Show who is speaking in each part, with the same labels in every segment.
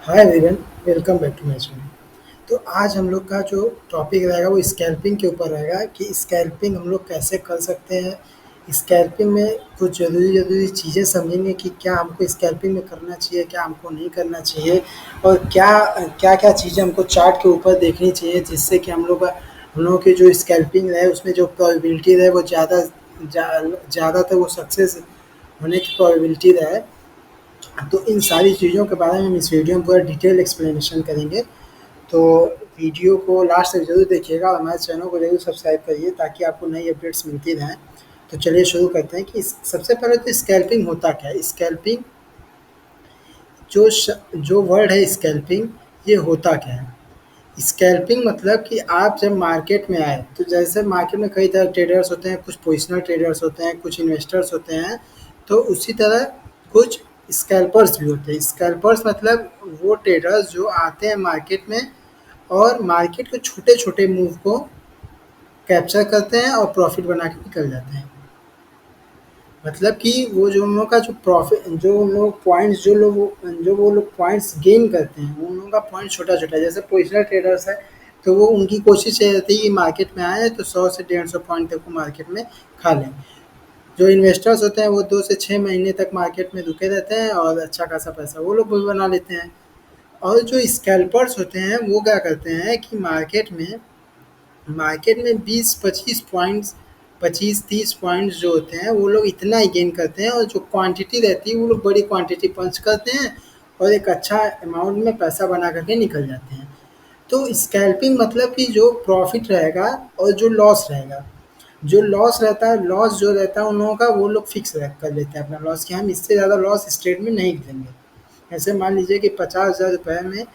Speaker 1: Hi everyone, welcome back to my channel. तो आज हम लोग का जो टॉपिक रहेगा वो स्कैल्पिंग के ऊपर रहेगा कि स्कैल्पिंग हम लोग कैसे कर सकते हैं। स्कैल्पिंग में कुछ ज़रूरी चीज़ें समझेंगे कि क्या हमको स्कैल्पिंग में करना चाहिए, क्या हमको नहीं करना चाहिए और क्या-क्या चीज़ें हमको चार्ट के ऊपर देखनी चाहिए जिससे कि हम लोगों की जो स्कैल्पिंग है उसमें जो प्रोबेबिलिटी रहे वो ज़्यादातर वो सक्सेस होने की प्रोबेबिलिटी रहे। तो इन सारी चीज़ों के बारे में हम इस वीडियो में पूरा डिटेल एक्सप्लेनेशन करेंगे। तो वीडियो को लास्ट तक ज़रूर देखिएगा और हमारे चैनल को ज़रूर सब्सक्राइब करिए ताकि आपको नई अपडेट्स मिलती रहें। तो चलिए शुरू करते हैं कि सबसे पहले तो स्कैल्पिंग होता क्या है। स्कैल्पिंग जो वर्ड है स्कैल्पिंग, ये होता क्या है। स्कैल्पिंग मतलब कि आप जब मार्केट में आए तो जैसे मार्केट में कई तरह के ट्रेडर्स होते हैं, कुछ पोजिशनल ट्रेडर्स होते हैं, कुछ इन्वेस्टर्स होते हैं, तो उसी तरह कुछ स्कैल्पर्स भी होते हैं। स्कैल्पर्स मतलब वो ट्रेडर्स जो आते हैं मार्केट में और मार्केट के छोटे-छोटे मूव को कैप्चर करते हैं और प्रॉफ़िट बना के निकल जाते हैं। मतलब कि वो जो उन लोगों का जो प्रॉफ़िट जो उन लोग पॉइंट्स जो वो लोग पॉइंट्स गेन करते हैं, उन लोगों का पॉइंट छोटा-छोटा है। जैसे पोजिशनल ट्रेडर्स है, तो वो उनकी कोशिश ये रहती है कि मार्केट में आएँ तो 100 से 150 पॉइंट तक वो मार्केट में खा लें। जो इन्वेस्टर्स होते हैं वो 2 से 6 महीने तक मार्केट में रुके रहते हैं और अच्छा खासा पैसा वो लोग भी बना लेते हैं। और जो स्कैल्पर्स होते हैं वो क्या करते हैं कि मार्केट में 20-25 पॉइंट्स 25-30 पॉइंट्स जो होते हैं वो लोग इतना ही गेन करते हैं और जो क्वांटिटी रहती है वो लोग बड़ी क्वांटिटी पंच करते हैं और एक अच्छा अमाउंट में पैसा बना करके निकल जाते हैं। तो स्कैल्पिंग मतलब कि जो प्रॉफिट रहेगा और जो लॉस रहेगा, जो लॉस रहता है, लॉस जो रहता है उन लोगों का वो लोग फिक्स कर लेते हैं अपना लॉस कि हम इससे ज़्यादा लॉस इस ट्रेड में नहीं लेंगे। ऐसे मान लीजिए कि 50,000 रुपये में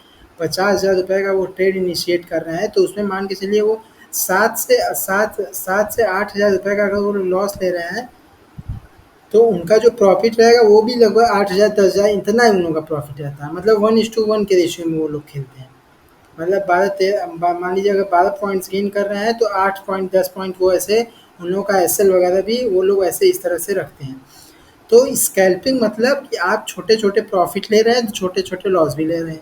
Speaker 1: 50,000 रुपये का वो ट्रेड इनिशिएट कर रहे हैं, तो उसमें मान के चलिए वो 7 से 8,000 रुपये का अगर वो लॉस ले रहे हैं, तो उनका जो प्रॉफिट रहेगा वो भी लगभग 8,000 10,000 इतना ही उन लोगों का प्रॉफिट रहता है। मतलब 1:1 के रेशियो में वो लोग खेलते हैं। मतलब मान लीजिए अगर 12 पॉइंट्स गेन कर रहे हैं तो 8 पॉइंट 10 पॉइंट वो ऐसे उन लोगों का एसएल वगैरह भी वो लोग ऐसे इस तरह से रखते हैं। तो स्कैल्पिंग मतलब कि आप छोटे-छोटे प्रॉफिट ले रहे हैं, तो छोटे-छोटे लॉस भी ले रहे हैं।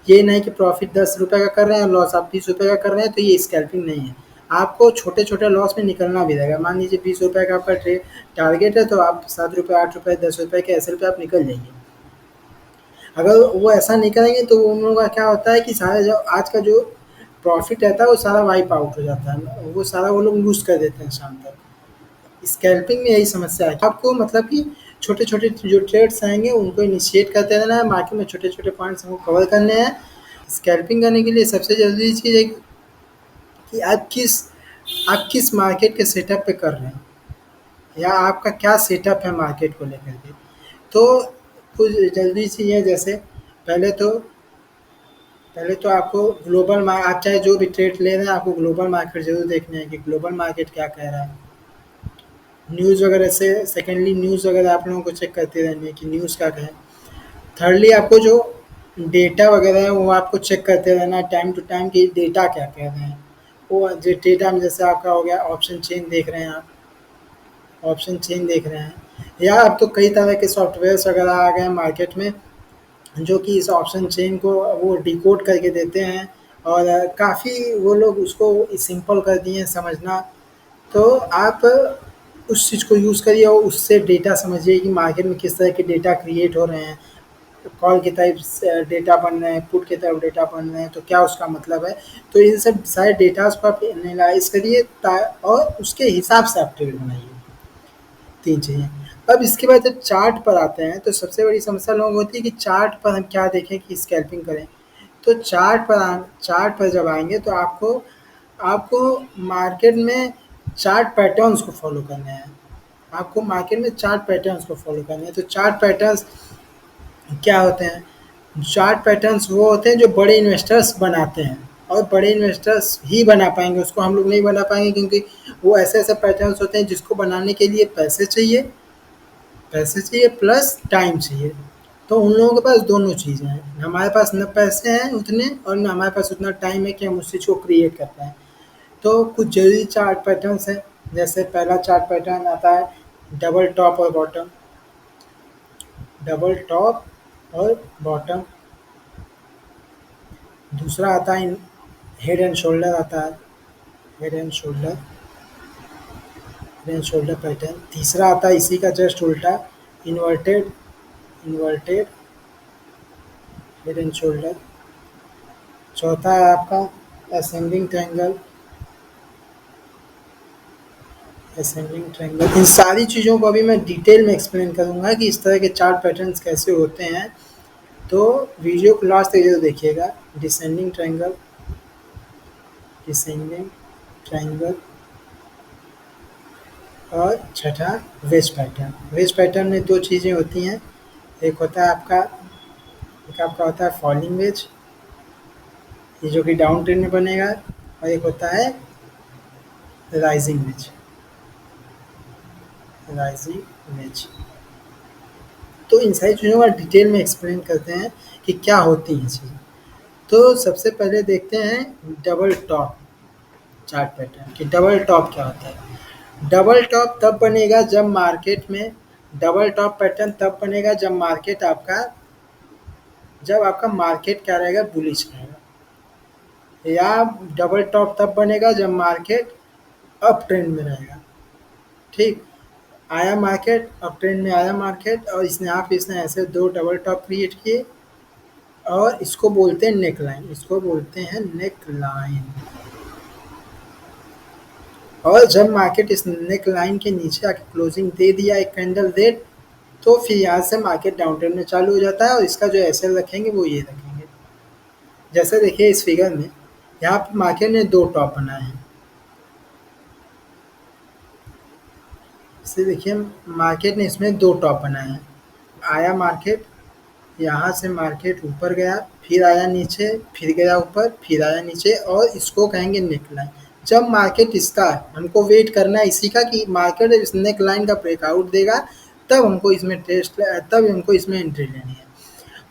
Speaker 1: ये नहीं कि प्रॉफिट 10 रुपये का कर रहे हैं और लॉस आप 20 रुपये का कर रहे हैं, तो ये स्कैल्पिंग नहीं है। आपको छोटे-छोटे लॉस में निकलना भी रहेगा। मान लीजिए 20 रुपये का आपका टारगेट है, तो आप 7 रुपये, 8 रुपये, 10 रुपये के एसएल पे आप निकल जाइए। अगर वो ऐसा नहीं करेंगे तो उन लोगों का क्या होता है कि सारा जो आज का जो प्रॉफिट रहता है वो सारा वाइप आउट हो जाता है। वो सारा वो लोग लूज़ कर देते हैं शाम तक। स्कैल्पिंग में यही समस्या है। आपको मतलब कि छोटे-छोटे जो ट्रेड्स आएँगे उनको इनिशिएट करते रहना है, मार्केट में छोटे-छोटे पॉइंट्स हमको कवर करने हैं। स्कैल्पिंग करने के लिए सबसे ज़रूरी चीज़ है कि आप किस मार्केट के सेटअप पे कर रहे हैं या आपका क्या सेटअप है मार्केट को लेकर के। तो कुछ ज़रूरी चीज़ें जैसे पहले तो पहले तो आपको आप चाहे जो भी ट्रेड ले रहे हैं आपको ग्लोबल मार्केट ज़रूर देखना है कि ग्लोबल मार्केट क्या कह रहा है। न्यूज़ वगैरह से सेकेंडली न्यूज़ वगैरह आप लोगों को चेक करते रहनी है कि न्यूज़ क्या कहे। थर्डली आपको जो डेटा वगैरह है वो आपको चेक करते रहना है टाइम टू टाइम कि डेटा क्या कह रहे हैं। वो जो डेटा में जैसे आपका हो गया ऑप्शन चेन देख रहे हैं आप, ऑप्शन चेन देख रहे हैं या अब तो कई तरह के सॉफ्टवेयर्स वगैरह आ गए हैं मार्केट में जो कि इस ऑप्शन चेन को वो डिकोड करके देते हैं और काफ़ी वो लोग उसको सिंपल कर दिए हैं समझना। तो आप उस चीज़ को यूज़ करिए और उससे डेटा समझिए कि मार्केट में किस तरह के डेटा क्रिएट हो रहे हैं। कॉल की तरफ से डेटा बन रहे हैं, पुट की तरफ डेटा बन रहे हैं, तो क्या उसका मतलब है। तो इन सब सारे डेटाज़ को आप एनालाइज़ करिए और उसके हिसाब से आप ट्रेड बनाइए। 3 चीज़ें। अब इसके बाद जब चार्ट पर आते हैं तो सबसे बड़ी समस्या लोगों को होती है कि चार्ट पर हम क्या देखें कि स्कैल्पिंग करें। तो चार्ट पर जब आएँगे तो आपको आपको मार्केट में चार्ट पैटर्न्स को फ़ॉलो करने हैं। आपको मार्केट में चार्ट पैटर्न्स को फ़ॉलो करने हैं। तो चार्ट पैटर्न्स क्या होते हैं? चार्ट पैटर्न्स वो होते हैं जो बड़े इन्वेस्टर्स बनाते हैं और बड़े इन्वेस्टर्स ही बना पाएँगे, उसको हम लोग नहीं बना पाएँगे क्योंकि वो ऐसे-ऐसे पैटर्न्स होते हैं जिसको बनाने के लिए पैसे चाहिए प्लस टाइम चाहिए। तो उन लोगों के पास दोनों चीज़ें हैं। हमारे पास ना पैसे हैं उतने और ना हमारे पास उतना टाइम है कि हम उस चीज़ को क्रिएट कर पाएँ। तो कुछ ज़रूरी चार्ट पैटर्न्स हैं, जैसे पहला चार्ट पैटर्न आता है डबल टॉप और बॉटम, डबल टॉप और बॉटम। दूसरा आता है हेड एंड शोल्डर आता है, head and shoulder, head and shoulder pattern. तीसरा आता है इसी का जस्ट उल्टा, inverted, inverted head and shoulder. चौथा है आपका असेंडिंग ट्रायंगल, असेंडिंग ट्रायंगल। इन सारी चीज़ों को अभी मैं डिटेल में एक्सप्लेन करूँगा कि इस तरह के चार्ट पैटर्न्स कैसे होते हैं, तो वीडियो को लास्ट तक जरूर देखिएगा। डिसेंडिंग ट्रायंगल, डिसेंडिंग ट्रायंगल, और छठा वेज पैटर्न। वेज पैटर्न में दो चीज़ें होती हैं, एक होता है आपका, एक आपका होता है फॉलिंग वेज, ये जो कि डाउन ट्रेंड में बनेगा, और एक होता है राइजिंग वेज, राइजिंग वेज। तो इन सारी चीज़ों का डिटेल में एक्सप्लेन करते हैं कि क्या होती हैं चीज़ें। तो सबसे पहले देखते हैं डबल टॉप चार्ट पैटर्न कि डबल टॉप क्या होता है। डबल टॉप तब बनेगा जब मार्केट में, डबल टॉप पैटर्न तब बनेगा जब मार्केट आपका, जब आपका मार्केट क्या रहेगा, बुलिश रहेगा। या डबल टॉप तब बनेगा जब मार्केट अप ट्रेंड में रहेगा। ठीक, आया मार्केट, अप ट्रेंड में आया मार्केट, और इसने ऐसे दो डबल टॉप क्रिएट किए, और इसको बोलते हैं नेक लाइन, इसको बोलते हैं नेक लाइन। और जब मार्केट इस नेक लाइन के नीचे आके क्लोजिंग दे दिया एक कैंडल रेड, तो फिर यहाँ से मार्केट डाउन ट्रेंड में चालू हो जाता है, और इसका जो एसएल रखेंगे वो ये रखेंगे। जैसे देखिए इस फिगर में, यहाँ पे मार्केट ने दो टॉप बनाए हैं। इसे देखिए, मार्केट ने इसमें दो टॉप बनाए हैं। आया मार्केट, यहाँ से मार्केट ऊपर गया, फिर आया नीचे, फिर गया ऊपर, फिर आया नीचे, और इसको कहेंगे नेक लाइन। जब मार्केट इसका, हमको वेट करना है इसी का कि मार्केट इस नेक लाइन का ब्रेकआउट देगा, तब हमको इसमें तब हमको इसमें एंट्री लेनी है।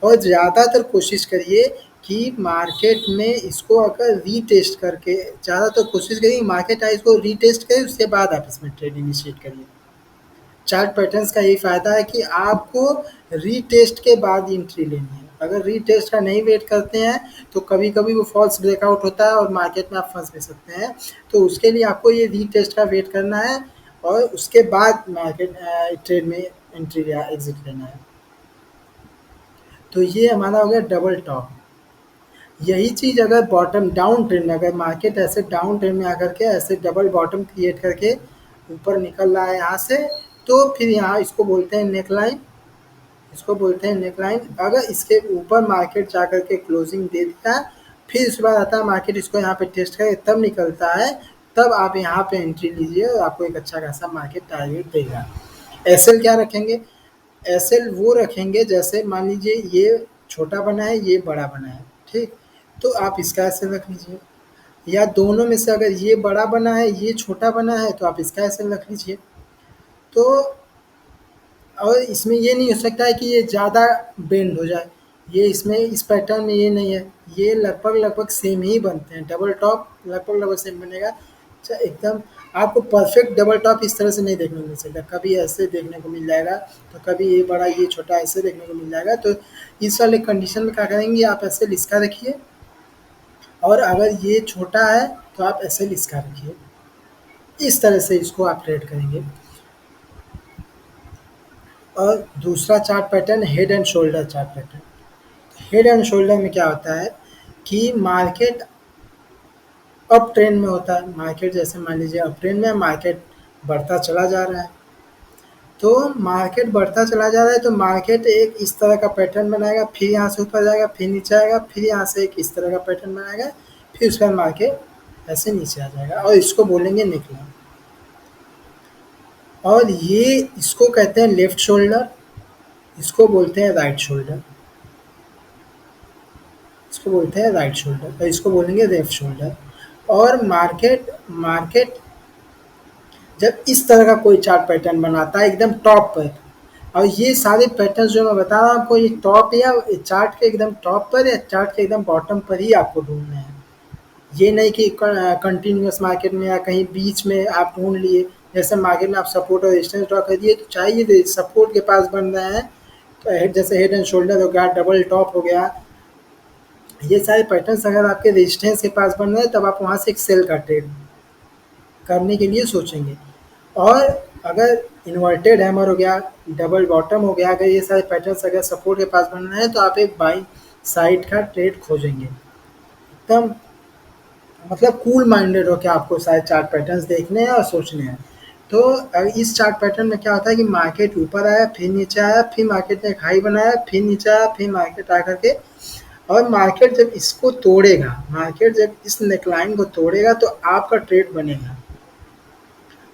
Speaker 1: और ज़्यादातर कोशिश करिए कि मार्केट में इसको अगर रीटेस्ट करके, ज़्यादातर कोशिश करिए मार्केट आए इसको रीटेस्ट करें, उसके बाद आप इसमें ट्रेड इनिशिएट करिए। चार्ट पैटर्न्स का यही फ़ायदा है कि आपको रीटेस्ट के बाद एंट्री लेनी है। अगर रीटेस्ट का नहीं वेट करते हैं तो कभी-कभी वो फॉल्स ब्रेकआउट होता है और मार्केट में आप फँस भी सकते हैं। तो उसके लिए आपको ये रीटेस्ट का वेट करना है, और उसके बाद मार्केट ट्रेड में एंट्री या एग्ज़िट लेना है। तो ये हमारा हो गया डबल टॉप। यही चीज़ अगर बॉटम डाउन ट्रेंड में, अगर मार्केट ऐसे डाउन ट्रेंड में आकर के ऐसे डबल बॉटम क्रिएट करके ऊपर निकल रहा है यहाँ से, तो फिर यहाँ इसको बोलते हैं नेक लाइन, इसको बोलते हैं नेक लाइन। अगर इसके ऊपर मार्केट जा कर के क्लोजिंग दे देता है, फिर उसके बाद आता है मार्केट इसको यहाँ पे टेस्ट करे तब निकलता है, तब आप यहाँ पे एंट्री लीजिए और आपको एक अच्छा खासा मार्केट टारगेट देगा। एसएल क्या रखेंगे? एसएल वो रखेंगे जैसे मान लीजिए ये छोटा बना है, ये बड़ा बना है, ठीक? तो आप इसका एसएल रख लीजिए, या दोनों में से अगर ये बड़ा बना है, ये छोटा बना है, तो आप इसका एसएल रख लीजिए। तो और इसमें ये नहीं हो सकता है कि ये ज़्यादा बेंड हो जाए, ये इसमें इस पैटर्न में ये नहीं है, ये लगभग सेम ही बनते हैं। डबल टॉप लगभग सेम बनेगा। अच्छा, एकदम आपको परफेक्ट डबल टॉप इस तरह से नहीं देखने को मिल सकता, कभी ऐसे देखने को मिल जाएगा, तो कभी ये बड़ा ये छोटा ऐसे देखने को मिल जाएगा। तो इस वाले कंडीशन में क्या करेंगे, आप ऐसे लिस्का रखिए, और अगर ये छोटा है तो आप ऐसे लिस्का रखिए। इस तरह से इसको आप ट्रेड करेंगे। और दूसरा chart pattern head and shoulder chart pattern. Head and shoulder में क्या होता है कि मार्केट अप ट्रेंड में होता है। मार्केट जैसे मान लीजिए अप ट्रेंड में, मार्केट बढ़ता चला जा रहा है, तो मार्केट बढ़ता चला जा रहा है तो मार्केट एक इस तरह का पैटर्न बनाएगा, फिर यहाँ से ऊपर जाएगा, फिर नीचे आएगा, फिर यहाँ से एक इस तरह का पैटर्न बनाएगा, फिर उसके बाद मार्केट ऐसे नीचे आ जाएगा, और इसको बोलेंगे नेक लाइन। और ये इसको कहते हैं लेफ्ट शोल्डर, इसको बोलते हैं राइट शोल्डर, इसको बोलते हैं राइट शोल्डर, और इसको बोलेंगे लेफ्ट शोल्डर। और मार्केट मार्केट जब इस तरह का कोई चार्ट पैटर्न बनाता है एकदम टॉप पर, और ये सारे पैटर्न जो मैं बता रहा हूँ आपको, ये टॉप या चार्ट के एकदम टॉप पर या चार्ट के एकदम बॉटम पर ही आपको ढूंढने हैं। ये नहीं कि कंटिन्यूस मार्केट में या कहीं बीच में आप ढूंढ लिए। जैसे मार्केट में आप सपोर्ट और रेजिस्टेंस ड्रॉ कर दिए, तो चाहिए सपोर्ट के पास बन रहे हैं, तो जैसे हेड एंड शोल्डर हो गया, डबल टॉप हो गया, ये सारे पैटर्न्स अगर आपके रेजिस्टेंस के पास बन रहे हैं तब आप वहाँ से एक सेल का ट्रेड करने के लिए सोचेंगे। और अगर इन्वर्टेड हैमर हो गया, डबल बॉटम हो गया, अगर ये सारे पैटर्न्स अगर सपोर्ट के पास बन रहे हैं तो आप एक बाई साइड का ट्रेड खोजेंगे। एकदम मतलब कूल माइंडेड हो के आपको सारे चार्ट पैटर्न्स देखने हैं और सोचने हैं। तो इस चार्ट पैटर्न में क्या होता है कि मार्केट ऊपर आया, फिर नीचे आया, फिर मार्केट ने एक हाई बनाया, फिर नीचे आया, फिर मार्केट आकर के और मार्केट जब इसको तोड़ेगा, मार्केट जब इस नेकलाइन को तोड़ेगा तो आपका ट्रेड बनेगा।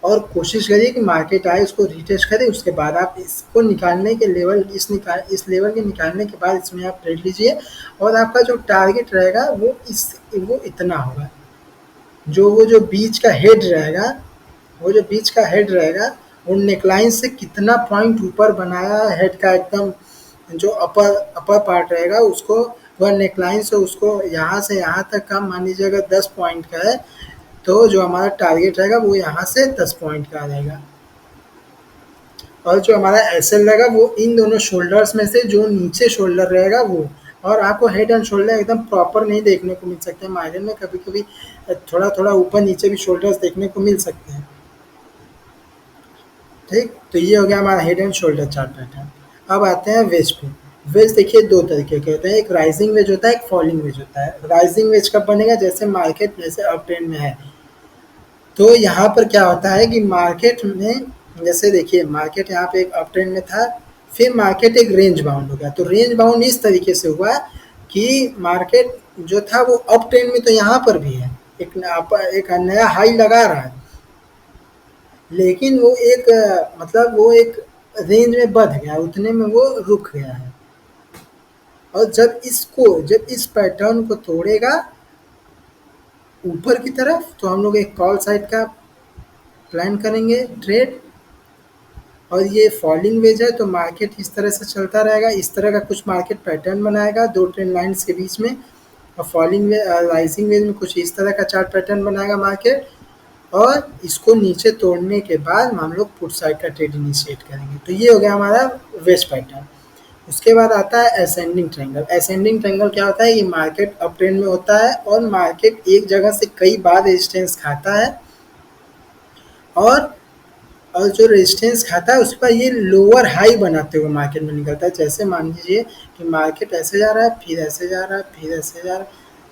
Speaker 1: और कोशिश करिए कि मार्केट आए उसको रीटेस्ट करे, उसके बाद आप इसको निकालने के लेवल इस लेवल के निकालने के बाद इसमें आप ट्रेड लीजिए और आपका जो टारगेट रहेगा वो इतना होगा। जो बीच का हेड रहेगा, वो जो बीच का हेड रहेगा वो नेकलाइन से कितना पॉइंट ऊपर बनाया है हेड का, एकदम जो अपर पार्ट रहेगा उसको, वह नेकलाइन से उसको यहाँ से यहाँ तक का मान लीजिए अगर 10 पॉइंट का है तो जो हमारा टारगेट रहेगा वो यहाँ से 10 पॉइंट का रहेगा। और जो हमारा एसएल रहेगा वो इन दोनों शोल्डर्स में से जो नीचे शोल्डर रहेगा वो। और आपको हेड एंड शोल्डर एकदम प्रॉपर नहीं देखने को मिल सकते हैं, मार्जिन में कभी कभी थोड़ा थोड़ा ऊपर नीचे भी शोल्डर्स देखने को मिल सकते हैं। ठीक, तो ये हो गया हमारा head and shoulder chart pattern. अब आते हैं वेज पे। वेज देखिए दो तरीके के होते हैं, एक राइजिंग वेज होता है, एक फॉलिंग वेज होता है। राइजिंग वेज कब बनेगा, जैसे मार्केट जैसे अप ट्रेंड में है तो यहाँ पर क्या होता है कि मार्केट में जैसे देखिए मार्केट यहाँ पे एक अप ट्रेंड में था, फिर मार्केट एक रेंज बाउंड हो गया। तो रेंज बाउंड इस तरीके से हुआ कि मार्केट जो था वो अप ट्रेंड में तो यहाँ पर भी है, एक नया हाई लगा रहा है, लेकिन वो एक मतलब वो एक रेंज में बढ़ गया, उतने में वो रुक गया है। और जब इस पैटर्न को तोड़ेगा ऊपर की तरफ तो हम लोग एक कॉल साइड का प्लान करेंगे ट्रेड। और ये फॉलिंग वेज है तो मार्केट इस तरह से चलता रहेगा, इस तरह का कुछ मार्केट पैटर्न बनाएगा दो ट्रेंड लाइन्स के बीच में। और फॉलिंग वे राइजिंग वेज में कुछ इस तरह का चार्ट पैटर्न बनाएगा मार्केट, और इसको नीचे तोड़ने के बाद हम लोग पुट साइड का ट्रेड इनिशिएट करेंगे। तो ये हो गया हमारा वेज पैटर्न। उसके बाद आता है असेंडिंग ट्रायंगल। असेंडिंग ट्रायंगल क्या होता है, ये मार्केट अप ट्रेंड में होता है और मार्केट एक जगह से कई बार रेजिस्टेंस खाता है और जो रेजिस्टेंस खाता है उस पर ये लोअर हाई बनाते हुए मार्केट में निकलता है। जैसे मान लीजिए कि मार्केट ऐसे जा रहा है, फिर ऐसे जा रहा है, फिर ऐसे जा रहा है,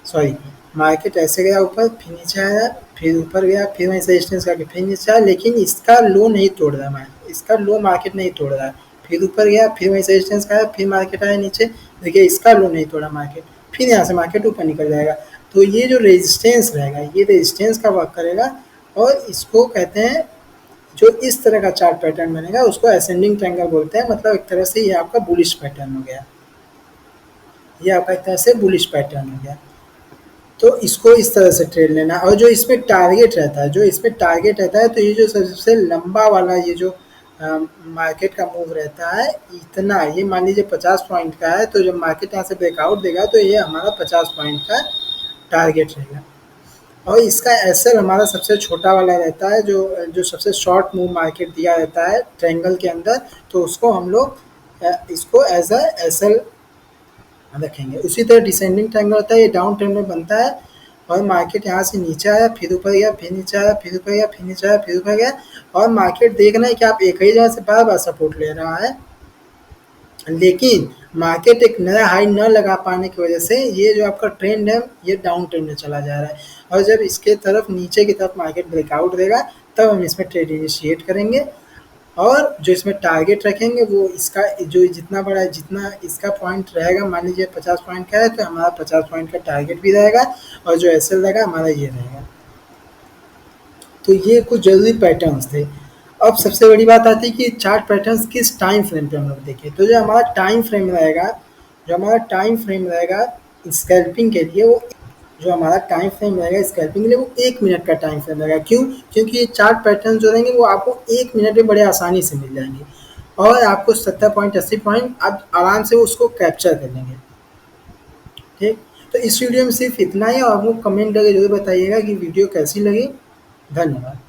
Speaker 1: सॉरी मार्केट ऐसे गया ऊपर, फिर नीचे आया, फिर ऊपर गया, फिर वहीं से रेजिस्टेंस करके फिर नीचे आया, लेकिन इसका लो नहीं तोड़ रहा है, इसका लो मार्केट नहीं तोड़ रहा है। फिर ऊपर गया, फिर वहीं से रेजिस्टेंस खाया, फिर मार्केट आया नीचे, देखिए इसका लो नहीं तोड़ा मार्केट, फिर यहाँ से मार्केट ऊपर निकल जाएगा। तो ये जो रेजिस्टेंस रहेगा ये रेजिस्टेंस का वर्क करेगा और इसको कहते हैं, जो इस तरह का चार्ट पैटर्न बनेगा उसको असेंडिंग ट्रायंगल बोलते हैं। मतलब एक तरह से ये आपका बुलिश पैटर्न हो गया, ये आपका एक तरह से बुलिश पैटर्न हो गया। तो इसको इस तरह से ट्रेड लेना। और जो इसमें टारगेट रहता है, तो ये जो सबसे लंबा वाला ये जो मार्केट का मूव रहता है इतना, ये मान लीजिए 50 पॉइंट का है, तो जब मार्केट यहाँ से ब्रेकआउट देगा तो ये हमारा 50 पॉइंट का टारगेट रहेगा। और इसका एसएल हमारा सबसे छोटा वाला रहता है, जो सबसे शॉर्ट मूव मार्केट दिया रहता है ट्रायंगल के अंदर, तो उसको हम लोग इसको एज अ एसएल रखेंगे। उसी तरह डिसेंडिंग ट्रायंगल होता है, ये डाउन ट्रेंड में बनता है और मार्केट यहाँ से नीचे आया, फिर ऊपर गया, फिर नीचे आया, फिर ऊपर गया, फिर नीचे आया, फिर ऊपर गया। और मार्केट देखना है कि आप एक ही जगह से बार बार सपोर्ट ले रहा है, लेकिन मार्केट एक नया हाई न लगा पाने की वजह से ये जो आपका ट्रेंड है ये डाउन ट्रेंड में चला जा रहा है। और जब इसके तरफ नीचे की तरफ मार्केट ब्रेकआउट देगा तब हम इसमें ट्रेड इनिशिएट करेंगे। और जो इसमें टारगेट रखेंगे वो इसका जो जितना बड़ा जितना इसका पॉइंट रहेगा, मान लीजिए 50 पॉइंट का है तो हमारा 50 पॉइंट का टारगेट भी रहेगा और जो एसएल रहेगा हमारा ये रहेगा। तो ये कुछ ज़रूरी पैटर्न्स थे। अब सबसे बड़ी बात आती है कि चार्ट पैटर्न्स किस टाइम फ्रेम पे हम लोग देखें। तो जो हमारा टाइम फ्रेम रहेगा स्कैल्पिंग के लिए, वो जो हमारा टाइम फ्रेम रहेगा स्कैल्पिंग के लिए वो 1 मिनट का टाइम फ्रेम रहेगा। क्यों? क्योंकि ये चार्ट पैटर्न जो रहेंगे वो आपको 1 मिनट में बड़े आसानी से मिल जाएंगे और आपको 70 पॉइंट 80 पॉइंट आप आराम से उसको कैप्चर कर लेंगे। ठीक, तो इस वीडियो में सिर्फ इतना ही और आपको कमेंट करके जरूर बताइएगा कि वीडियो कैसी लगी। धन्यवाद।